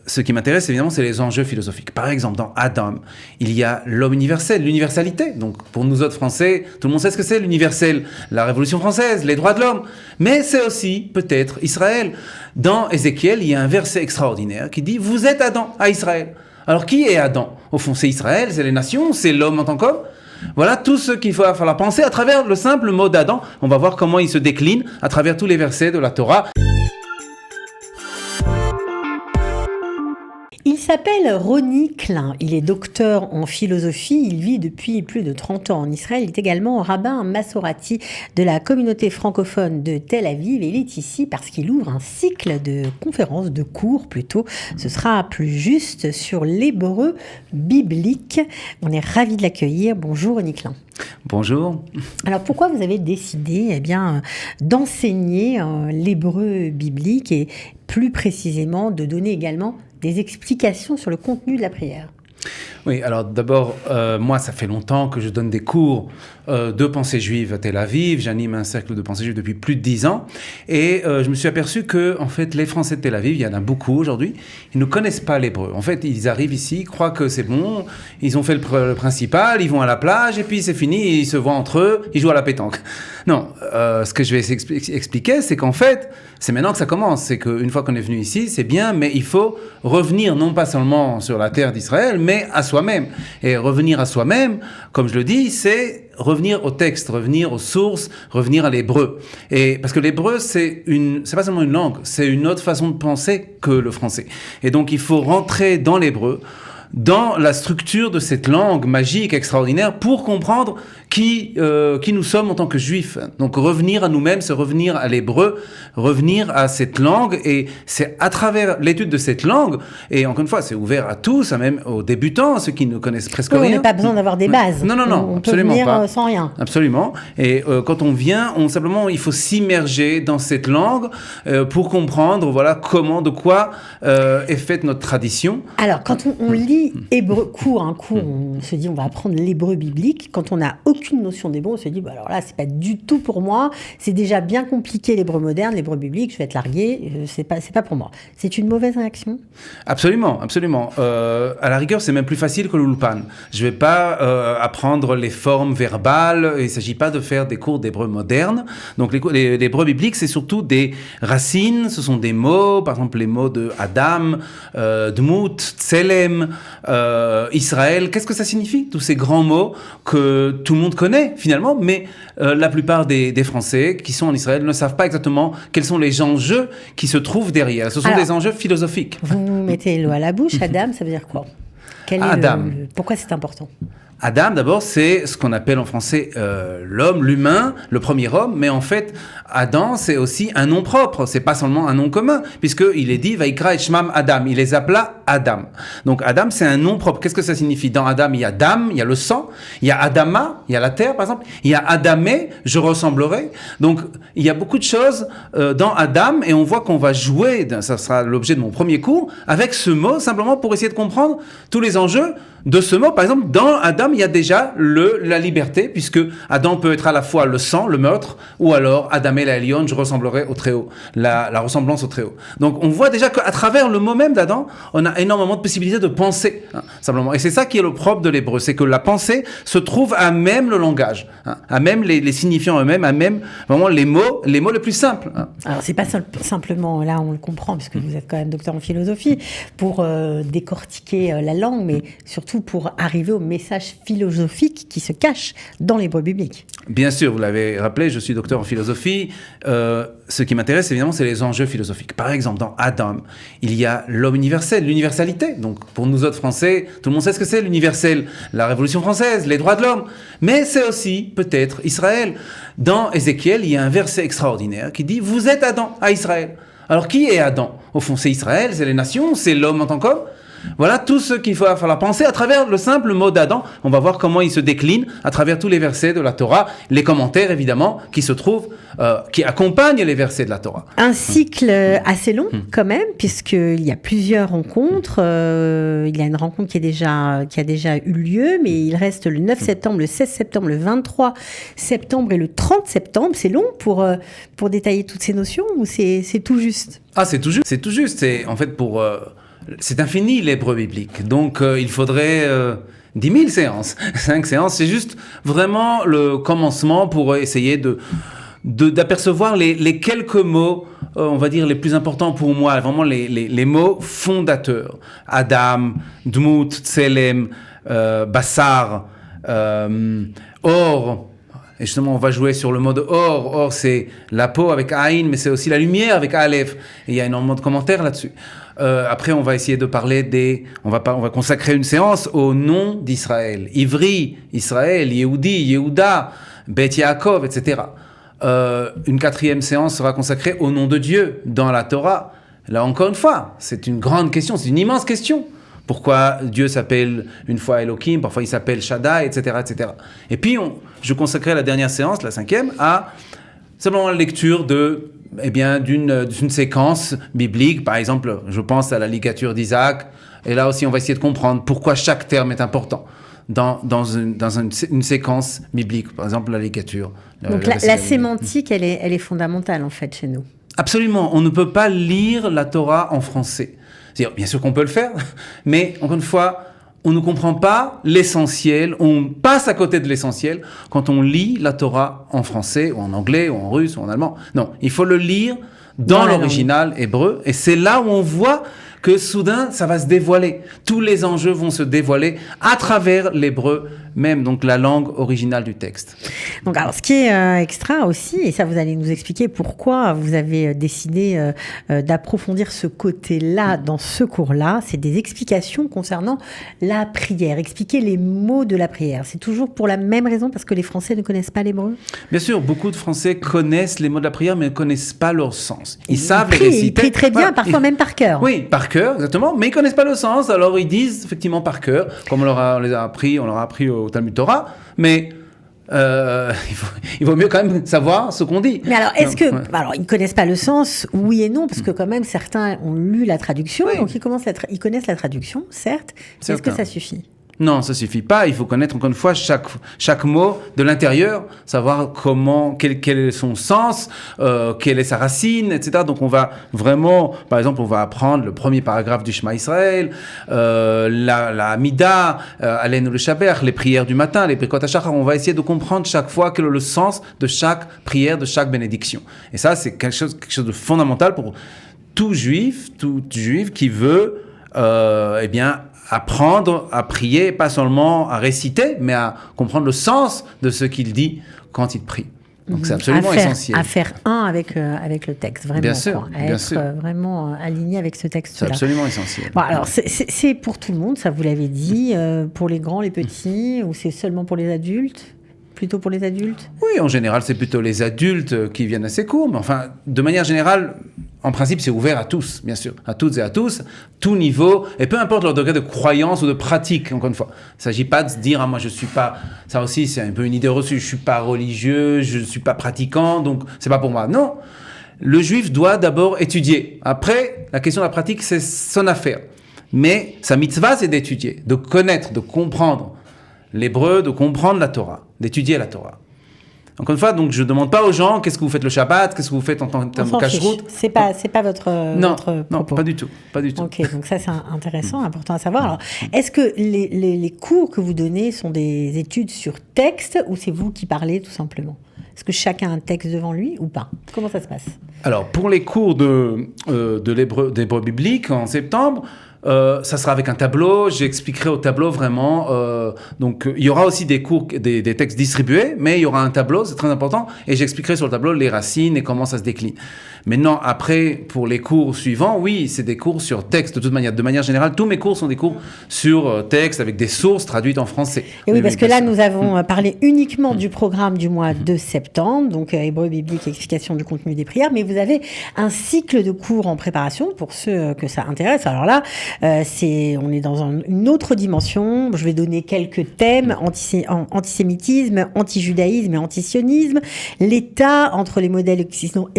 ce qui m'intéresse, évidemment, c'est les enjeux philosophiques. Par exemple, dans Adam, il y a l'homme universel, l'universalité. Donc, pour nous autres Français, tout le monde sait ce que c'est l'universel. La Révolution française, les droits de l'homme. Mais c'est aussi, peut-être, Israël. Dans Ézéchiel, il y a un verset extraordinaire qui dit « Vous êtes Adam à Israël ». Alors, qui est Adam ? Au fond, c'est Israël, c'est les nations, c'est l'homme en tant qu'homme. Voilà tout ce qu'il va falloir penser à travers le simple mot d'Adam. On va voir comment il se décline à travers tous les versets de la Torah. Il s'appelle Roni Klein, il est docteur en philosophie, il vit depuis plus de 30 ans en Israël, il est également rabbin massorati de la communauté francophone de Tel Aviv et il est ici parce qu'il ouvre un cycle de conférences, de cours plutôt, ce sera plus juste sur l'hébreu biblique. On est ravis de l'accueillir, bonjour Roni Klein. Bonjour. Alors pourquoi vous avez décidé d'enseigner l'hébreu biblique et plus précisément de donner également des explications sur le contenu de la prière? Oui, alors d'abord, moi, ça fait longtemps que je donne des cours de pensée juive à Tel Aviv. J'anime un cercle de pensée juive depuis plus de 10 ans. Et je me suis aperçu que, en fait, les Français de Tel Aviv, il y en a beaucoup aujourd'hui, ils ne connaissent pas l'hébreu. En fait, ils arrivent ici, croient que c'est bon, ils ont fait le principal, ils vont à la plage, et puis c'est fini, ils se voient entre eux, ils jouent à la pétanque. Non, ce que je vais expliquer, c'est qu'en fait, c'est maintenant que ça commence. C'est qu'une fois qu'on est venu ici, c'est bien, mais il faut revenir non pas seulement sur la terre d'Israël, mais à soi-même. Et revenir à soi-même, comme je le dis, c'est revenir au texte, revenir aux sources, revenir à l'hébreu. Et parce que l'hébreu, c'est pas seulement une langue, c'est une autre façon de penser que le français. Et donc, il faut rentrer dans l'hébreu, dans la structure de cette langue magique, extraordinaire, pour comprendre qui nous sommes en tant que juifs. Donc revenir à nous-mêmes, c'est revenir à l'hébreu, revenir à cette langue, et c'est à travers l'étude de cette langue, et encore une fois, c'est ouvert à tous, même aux débutants, à ceux qui ne connaissent presque rien. On n'a pas besoin d'avoir des bases. Non, on absolument peut venir pas. Sans rien. Absolument. Et quand on vient, simplement, il faut s'immerger dans cette langue pour comprendre, voilà, comment, de quoi est faite notre tradition. Alors, quand on lit hébreu, on se dit, on va apprendre l'hébreu biblique. Quand on n'a aucune notion d'hébreu, on se dit, alors là, c'est pas du tout pour moi. C'est déjà bien compliqué l'hébreu moderne, l'hébreu biblique. Je vais être largué. C'est pas pour moi. C'est une mauvaise réaction. Absolument, absolument. À la rigueur, c'est même plus facile que l'ulpan. Je vais pas apprendre les formes verbales. Il s'agit pas de faire des cours d'hébreu moderne. Donc, l'hébreu biblique, c'est surtout des racines. Ce sont des mots, par exemple, les mots de Adam, Dmut, Tselem, Israël. Qu'est-ce que ça signifie? Tous ces grands mots que tout le monde connaît finalement, mais la plupart des Français qui sont en Israël ne savent pas exactement quels sont les enjeux qui se trouvent derrière. Ce sont des enjeux philosophiques. Vous mettez l'eau à la bouche. Adam, ça veut dire quoi? Adam. Pourquoi c'est important? Adam, d'abord, c'est ce qu'on appelle en français l'homme, l'humain, le premier homme, mais en fait, Adam, c'est aussi un nom propre, c'est pas seulement un nom commun, puisqu'il est dit, Vaikra et Shmam Adam, il les appela Adam. Donc Adam, c'est un nom propre. Qu'est-ce que ça signifie? Dans Adam, il y a Dam, il y a le sang, il y a Adama, il y a la terre, par exemple, il y a Adamé, je ressemblerai. Donc, il y a beaucoup de choses dans Adam, et on voit qu'on va jouer, ça sera l'objet de mon premier cours, avec ce mot, simplement pour essayer de comprendre tous les enjeux de ce mot. Par exemple, dans Adam, il y a déjà la liberté, puisque Adam peut être à la fois le sang, le meurtre, ou alors Adamé la Elion, je ressemblerai au Très-Haut, la ressemblance au Très-Haut. Donc on voit déjà qu'à travers le mot même d'Adam, on a énormément de possibilités de penser, simplement. Et c'est ça qui est le propre de l'hébreu, c'est que la pensée se trouve à même le langage, à même les signifiants eux-mêmes, à même vraiment les mots les plus simples. Alors c'est pas simplement, là on le comprend, puisque vous êtes quand même docteur en philosophie, pour décortiquer la langue, mais surtout pour arriver au message philosophique qui se cache dans l'hébreu biblique. Bien sûr, vous l'avez rappelé, je suis docteur en philosophie. Ce qui m'intéresse, évidemment, c'est les enjeux philosophiques. Par exemple, dans Adam, il y a l'homme universel, l'universalité. Donc, pour nous autres Français, tout le monde sait ce que c'est l'universel. La Révolution française, les droits de l'homme. Mais c'est aussi, peut-être, Israël. Dans Ézéchiel, il y a un verset extraordinaire qui dit « Vous êtes Adam à Israël ». Alors, qui est Adam? Au fond, c'est Israël, c'est les nations, c'est l'homme en tant qu'homme. Voilà tout ce qu'il va falloir penser à travers le simple mot d'Adam. On va voir comment il se décline à travers tous les versets de la Torah, les commentaires évidemment qui se trouvent, qui accompagnent les versets de la Torah. Un cycle assez long quand même, puisqu'il y a plusieurs rencontres. Il y a une rencontre qui a déjà eu lieu, mais il reste le 9 septembre, le 16 septembre, le 23 septembre et le 30 septembre. C'est long pour détailler toutes ces notions ou c'est tout juste? Ah, c'est tout juste. C'est tout juste. C'est en fait pour... c'est infini l'hébreu biblique. Donc il faudrait 10 000 séances. 5 séances, c'est juste vraiment le commencement pour essayer d'apercevoir les quelques mots, on va dire, les plus importants pour moi, vraiment les mots fondateurs. Adam, Dmut, Tselem, Bassar, Or. Et justement, on va jouer sur le mot de Or. Or, c'est la peau avec Aïn, mais c'est aussi la lumière avec Aleph. Et il y a énormément de commentaires là-dessus. Après, on va essayer de parler on va consacrer une séance au nom d'Israël. Ivri, Israël, Yehudi, Yehuda, Bet Yaakov, etc. Une 4e séance sera consacrée au nom de Dieu dans la Torah. Là, encore une fois, c'est une grande question, c'est une immense question. Pourquoi Dieu s'appelle une fois Elohim, parfois il s'appelle Shaddai, etc., etc. Et puis, je consacrerai la dernière séance, la 5e, à simplement la lecture d'une séquence biblique. Par exemple, je pense à la ligature d'Isaac. Et là aussi, on va essayer de comprendre pourquoi chaque terme est important dans une séquence biblique. Par exemple, la ligature. Donc la sémantique, elle est fondamentale en fait chez nous. Absolument. On ne peut pas lire la Torah en français. C'est-à-dire, bien sûr qu'on peut le faire, mais encore une fois, on ne comprend pas l'essentiel, on passe à côté de l'essentiel quand on lit la Torah en français, ou en anglais, ou en russe, ou en allemand. Non, il faut le lire dans l'original hébreu, et c'est là où on voit que soudain, ça va se dévoiler. Tous les enjeux vont se dévoiler à travers l'hébreu même, donc la langue originale du texte. Donc, alors, ce qui est extra aussi, et ça vous allez nous expliquer pourquoi vous avez décidé d'approfondir ce côté-là dans ce cours-là, c'est des explications concernant la prière, expliquer les mots de la prière. C'est toujours pour la même raison, parce que les Français ne connaissent pas l'hébreu? Bien sûr, beaucoup de Français connaissent les mots de la prière, mais ne connaissent pas leur sens. Ils savent les réciter. Ils prient très bien, parfois même par cœur. Oui, par cœur, exactement, mais ils ne connaissent pas le sens, alors ils disent effectivement par cœur, comme on leur a appris au Talmud Torah, mais il vaut mieux quand même savoir ce qu'on dit. Mais alors, alors, ils ne connaissent pas le sens, oui et non, parce que quand même, certains ont lu la traduction, donc ils connaissent la traduction, certes, mais est-ce que ça suffit? Non, ça suffit pas. Il faut connaître encore une fois chaque mot de l'intérieur, savoir quel est son sens, quelle est sa racine, etc. Donc on va vraiment, par exemple, on va apprendre le premier paragraphe du Shema Israël, la Amida, Aleinu le Shabbat, les prières du matin, les Birkot HaShachar. On va essayer de comprendre chaque fois quel est le sens de chaque prière, de chaque bénédiction. Et ça, c'est quelque chose de fondamental pour tout juif qui veut, apprendre à prier, pas seulement à réciter, mais à comprendre le sens de ce qu'il dit quand il prie. Donc c'est absolument essentiel. À faire un avec le texte, vraiment. Bien sûr, bien sûr. Vraiment aligné avec ce texte-là. C'est absolument essentiel. Bon, alors c'est pour tout le monde, ça vous l'avez dit, pour les grands, les petits, ou c'est seulement pour les adultes? Plutôt pour les adultes? Oui, en général, c'est plutôt les adultes qui viennent à ces cours, mais enfin, de manière générale, en principe, c'est ouvert à tous, bien sûr, à toutes et à tous, tout niveau, et peu importe leur degré de croyance ou de pratique, encore une fois. Il ne s'agit pas de se dire, moi je ne suis pas, ça aussi c'est un peu une idée reçue, je ne suis pas religieux, je ne suis pas pratiquant, donc ce n'est pas pour moi. Non, le juif doit d'abord étudier. Après, la question de la pratique, c'est son affaire. Mais sa mitzvah, c'est d'étudier, de connaître, de comprendre l'hébreu, de comprendre la Torah, d'étudier la Torah. Encore une fois, donc je ne demande pas aux gens qu'est-ce que vous faites le Shabbat, qu'est-ce que vous faites en termes de cache-route. C'est pas votre propos. Non, pas du tout. Ok, donc ça c'est intéressant, important à savoir. Alors, est-ce que les cours que vous donnez sont des études sur texte ou c'est vous qui parlez tout simplement? Est-ce que chacun a un texte devant lui ou pas? Comment ça se passe? Alors, pour les cours d'hébreu biblique en septembre, ça sera avec un tableau, j'expliquerai au tableau vraiment, donc il y aura aussi des cours, des textes distribués, mais il y aura un tableau, c'est très important, et j'expliquerai sur le tableau les racines et comment ça se décline. Maintenant, après, pour les cours suivants, oui, c'est des cours sur texte, de toute manière. De manière générale, tous mes cours sont des cours sur texte, avec des sources traduites en français. Et oui, parce que là, nous avons parlé uniquement du programme du mois de septembre, donc hébreu biblique, explication du contenu des prières, mais vous avez un cycle de cours en préparation, pour ceux que ça intéresse. Alors là, on est dans une autre dimension. Je vais donner quelques thèmes: antisémitisme, antijudaïsme et antisionisme, l'État entre les modèles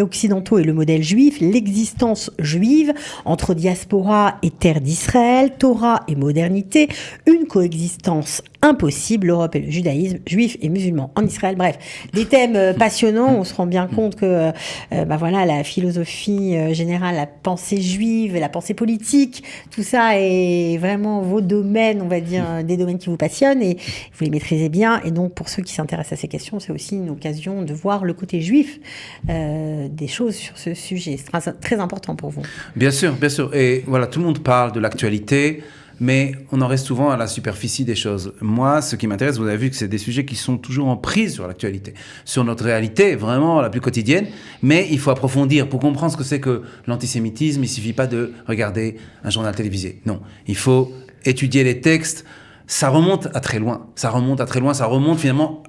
occidentaux et le modèle juif, l'existence juive entre diaspora et terre d'Israël, Torah et modernité, une coexistence impossible, l'Europe et le judaïsme, juifs et musulmans en Israël. Bref, des thèmes passionnants. On se rend bien compte que voilà, la philosophie générale, la pensée juive, la pensée politique, tout ça est vraiment vos domaines, on va dire, des domaines qui vous passionnent et vous les maîtrisez bien. Et donc, pour ceux qui s'intéressent à ces questions, c'est aussi une occasion de voir le côté juif des choses sur ce sujet. C'est très, très important pour vous. Bien sûr, bien sûr. Et voilà, tout le monde parle de l'actualité, mais on en reste souvent à la superficie des choses. Moi, ce qui m'intéresse, vous avez vu que c'est des sujets qui sont toujours en prise sur l'actualité, sur notre réalité, vraiment la plus quotidienne, mais il faut approfondir pour comprendre ce que c'est que l'antisémitisme. Il ne suffit pas de regarder un journal télévisé. Non, il faut étudier les textes. Ça remonte à très loin. Ça remonte finalement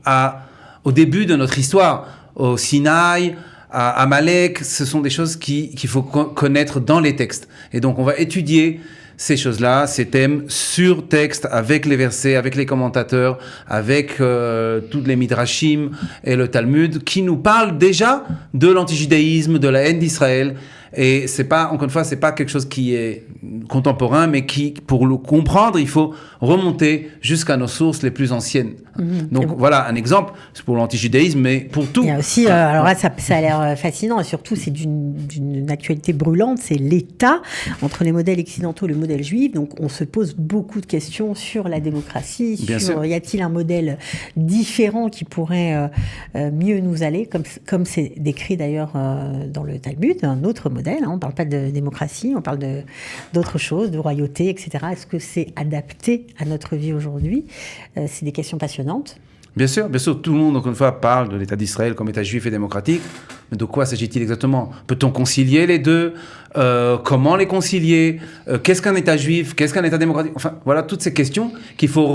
au début de notre histoire, au Sinaï, à Amalek. Ce sont des choses qu'il faut connaître dans les textes. Et donc, on va étudier ces choses-là, ces thèmes sur texte, avec les versets, avec les commentateurs, avec toutes les midrashim et le Talmud, qui nous parlent déjà de l'antijudaïsme, de la haine d'Israël. Et c'est pas, encore une fois, c'est pas quelque chose qui est contemporain, mais qui, pour le comprendre, il faut remonter jusqu'à nos sources les plus anciennes. Donc voilà un exemple, c'est pour l'antijudaïsme, mais pour tout. Il y a aussi, alors là, ça a l'air fascinant, et surtout, c'est d'une actualité brûlante, c'est l'État, entre les modèles occidentaux et le modèle juif. Donc, on se pose beaucoup de questions sur la démocratie, sur y a-t-il un modèle différent qui pourrait mieux nous aller, comme c'est décrit d'ailleurs dans le Talmud, un autre modèle. Hein, on ne parle pas de démocratie, on parle d'autres choses, de royauté, etc. Est-ce que c'est adapté à notre vie aujourd'hui? C'est des questions passionnantes. Bien sûr, tout le monde, encore une fois, parle de l'État d'Israël comme État juif et démocratique. Mais de quoi s'agit-il exactement? Peut-on concilier les deux? Comment les concilier? Qu'est-ce qu'un État juif? Qu'est-ce qu'un État démocratique? Enfin, voilà toutes ces questions qu'il faut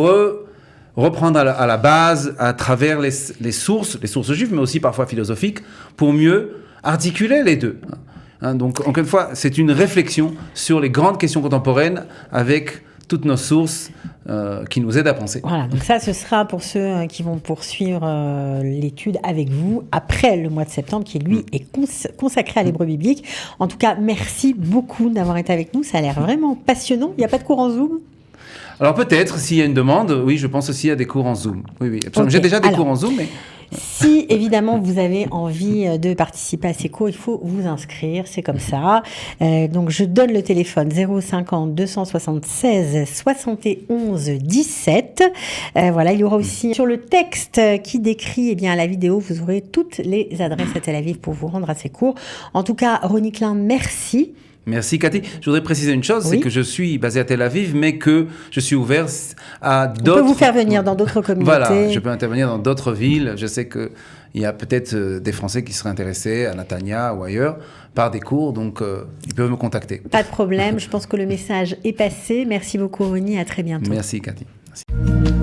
reprendre à la base, à travers les sources juives, mais aussi parfois philosophiques, pour mieux articuler les deux. Donc, encore une fois, c'est une réflexion sur les grandes questions contemporaines avec toutes nos sources qui nous aident à penser. Voilà, donc ça, ce sera pour ceux qui vont poursuivre l'étude avec vous après le mois de septembre, qui lui est consacré à l'hébreu biblique. En tout cas, merci beaucoup d'avoir été avec nous. Ça a l'air vraiment passionnant. Il n'y a pas de cours en Zoom? Alors peut-être, s'il y a une demande, oui, je pense aussi à des cours en Zoom. Oui, absolument. Okay. J'ai déjà des cours en Zoom, mais... Si, évidemment, vous avez envie de participer à ces cours, il faut vous inscrire, c'est comme ça. Donc, je donne le téléphone 050 276 71 17. Voilà, il y aura aussi sur le texte qui décrit la vidéo, vous aurez toutes les adresses à Tel Aviv pour vous rendre à ces cours. En tout cas, Roni Klein, merci. Merci Cathy. Je voudrais préciser une chose, c'est que je suis basé à Tel Aviv, mais que je suis ouvert à d'autres... On peut vous faire venir dans d'autres communautés. Voilà, je peux intervenir dans d'autres villes. Je sais qu'il y a peut-être des Français qui seraient intéressés à Netanya ou ailleurs par des cours, donc ils peuvent me contacter. Pas de problème, je pense que le message est passé. Merci beaucoup Roni, à très bientôt. Merci Cathy. Merci.